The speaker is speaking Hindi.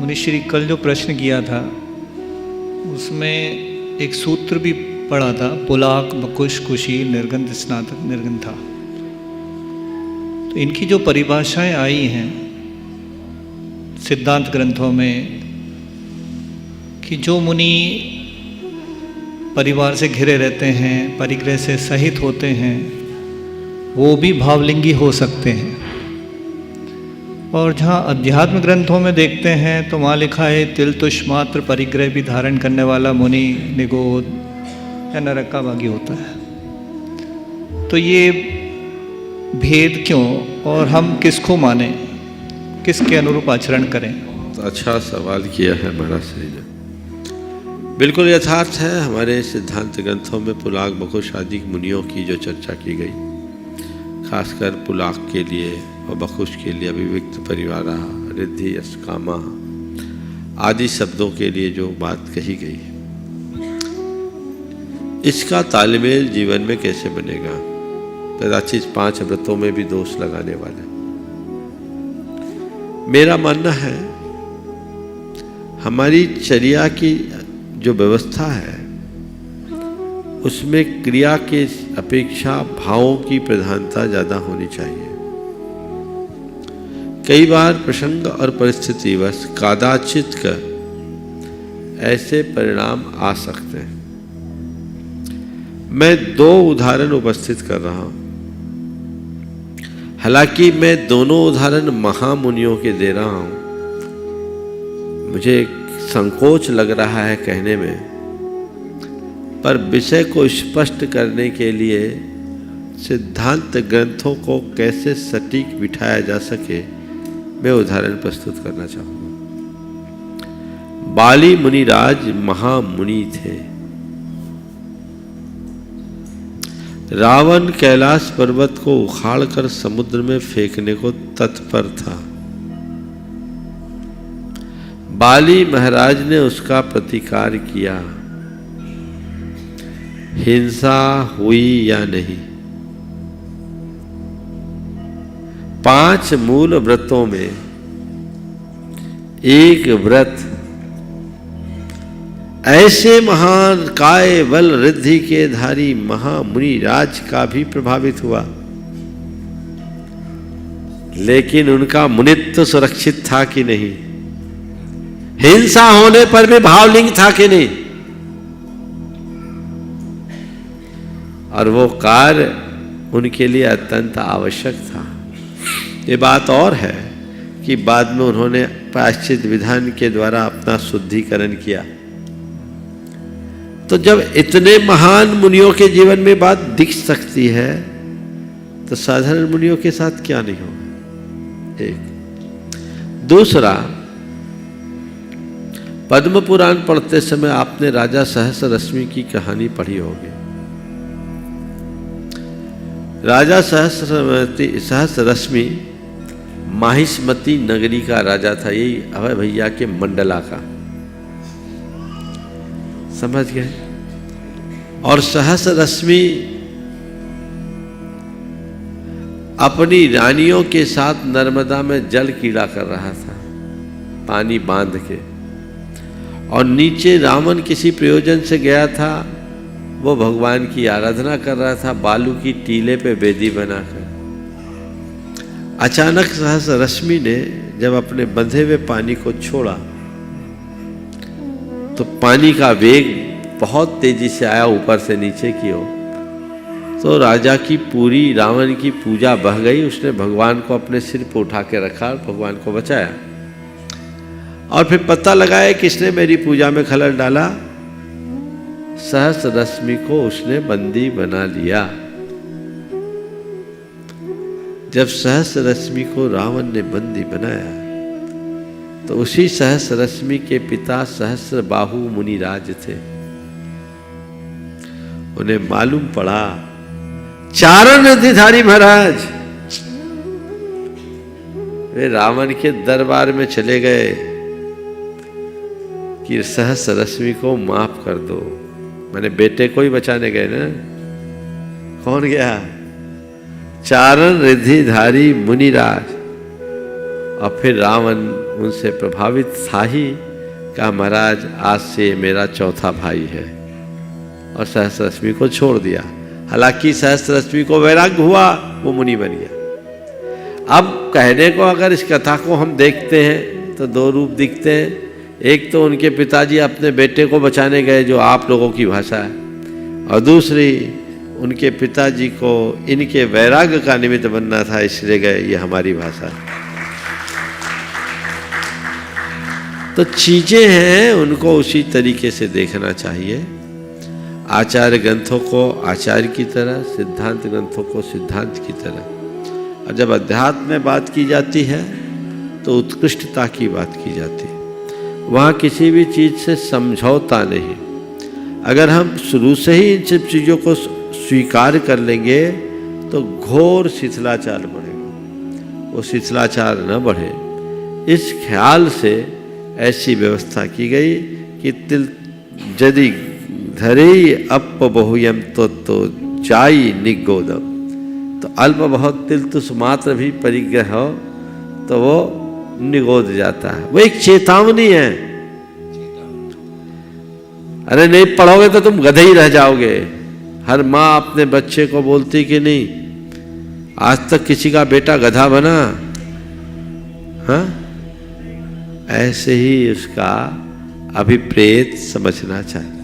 मुनिश्री कल जो प्रश्न किया था उसमें एक सूत्र भी पढ़ा था, पुलाक बकुश कुशी निर्गंध स्नातक निर्गंथा। तो इनकी जो परिभाषाएं आई हैं सिद्धांत ग्रंथों में कि जो मुनि परिवार से घिरे रहते हैं, परिग्रह से सहित होते हैं, वो भी भावलिंगी हो सकते हैं। और जहाँ अध्यात्म ग्रंथों में देखते हैं तो वहाँ लिखा है तिल तुष मात्र परिग्रह भी धारण करने वाला मुनि निगोद या नरकाभागी होता है। तो ये भेद क्यों और हम किसको माने, किसके अनुरूप आचरण करें? तो अच्छा सवाल किया है महाराज श्री ने। बिल्कुल यथार्थ है। हमारे सिद्धांत ग्रंथों में पुलाक बकुश आदि मुनियों की जो चर्चा की गई, खासकर पुलाक के लिए और बकुश के लिए अभिव्यक्त परिवारा, रिद्धि, अस्कामा आदि शब्दों के लिए जो बात कही गई है, इसका तालमेल जीवन में कैसे बनेगा? कदाचित 5 व्रतों में भी दोष लगाने वाले। मेरा मानना है हमारी चर्या की जो व्यवस्था है उसमें क्रिया के अपेक्षा भावों की प्रधानता ज़्यादा होनी चाहिए। कई बार प्रसंग और परिस्थितिवश कदाचित कर ऐसे परिणाम आ सकते हैं। मैं 2 उदाहरण उपस्थित कर रहा हूं। हालांकि मैं दोनों उदाहरण महामुनियों के दे रहा हूं, मुझे संकोच लग रहा है कहने में, पर विषय को स्पष्ट करने के लिए सिद्धांत ग्रंथों को कैसे सटीक बिठाया जा सके, मैं उदाहरण प्रस्तुत करना चाहूंगा। बाली मुनिराज महामुनि थे। रावण कैलाश पर्वत को उखाड़कर समुद्र में फेंकने को तत्पर था। बाली महाराज ने उसका प्रतिकार किया। हिंसा हुई या नहीं? 5 मूल व्रतों में एक व्रत ऐसे महान काय बल रिद्धि के धारी महामुनि राज का भी प्रभावित हुआ, लेकिन उनका मुनित्व सुरक्षित था कि नहीं? हिंसा होने पर भी भावलिंग था कि नहीं? और वो कार्य उनके लिए अत्यंत आवश्यक था। ये बात और है कि बाद में उन्होंने प्रायश्चित विधान के द्वारा अपना शुद्धिकरण किया। तो जब इतने महान मुनियों के जीवन में बात दिख सकती है तो साधारण मुनियों के साथ क्या नहीं होगा? एक। दूसरा, पद्म पुराण पढ़ते समय आपने राजा सहस्रश्मी की कहानी पढ़ी होगी। राजा सहस्रश्मी माहिष्मती नगरी का राजा था। यही अभय भैया के मंडला का, समझ गए? और सहस्रश्मी अपनी रानियों के साथ नर्मदा में जल कीड़ा कर रहा था, पानी बांध के। और नीचे रावण किसी प्रयोजन से गया था, वो भगवान की आराधना कर रहा था बालू की टीले पे वेदी बनाकर। अचानक सहस्रश्मी ने जब अपने बंधे हुए पानी को छोड़ा तो पानी का वेग बहुत तेजी से आया ऊपर से नीचे की ओर। तो राजा की पूरी रावण की पूजा बह गई। उसने भगवान को अपने सिर पर उठा के रखा और भगवान को बचाया। और फिर पता लगाया किसने मेरी पूजा में खलल डाला। सहस्रश्मी को उसने बंदी बना लिया। जब सहस्रश्मी को रावण ने बंदी बनाया तो उसी सहस्रश्मी के पिता सहस्रबाहु मुनिराज थे। उन्हें मालूम पड़ा, चारण रिद्धिधारी महाराज वे रावण के दरबार में चले गए कि सहस्रश्मी को माफ कर दो। मैंने बेटे को ही बचाने गए ना। कौन गया? चारण रिद्धिधारी मुनिराज। और फिर रावण उनसे प्रभावित था ही, कहा महाराज आज से मेरा चौथा भाई है, और सहस्त्ररश्मि को छोड़ दिया। हालांकि सहस्त्ररश्मि को वैराग्य हुआ, वो मुनि बन गया। अब कहने को अगर इस कथा को हम देखते हैं तो दो रूप दिखते हैं। एक तो उनके पिताजी अपने बेटे को बचाने गए, जो आप लोगों की भाषा है, और दूसरी उनके पिताजी को इनके वैराग्य का निमित्त बनना था, इसलिए गए, ये हमारी भाषा है। तो चीजें हैं, उनको उसी तरीके से देखना चाहिए। आचार्य ग्रंथों को आचार्य की तरह, सिद्धांत ग्रंथों को सिद्धांत की तरह। और जब अध्यात्म में बात की जाती है तो उत्कृष्टता की बात की जाती है, वहाँ किसी भी चीज़ से समझौता नहीं। अगर हम शुरू से ही इन सब चीज़ों को स्वीकार कर लेंगे तो घोर शिथिलाचार बढ़ेगा। वो शिथिलाचार न बढ़े, इस ख्याल से ऐसी व्यवस्था की गई कि तिल यदि धरे अप बहुयम तो जाई निगोदम। तो अल्प बहुत तिल तुस मात्र भी परिग्रह हो तो वो निगोद जाता है। वो एक चेतावनी है। अरे नहीं पढ़ोगे तो तुम गधे ही रह जाओगे। हर माँ अपने बच्चे को बोलती कि नहीं, आज तक किसी का बेटा गधा बना? हाँ, ऐसे ही उसका अभिप्रेत समझना चाहिए।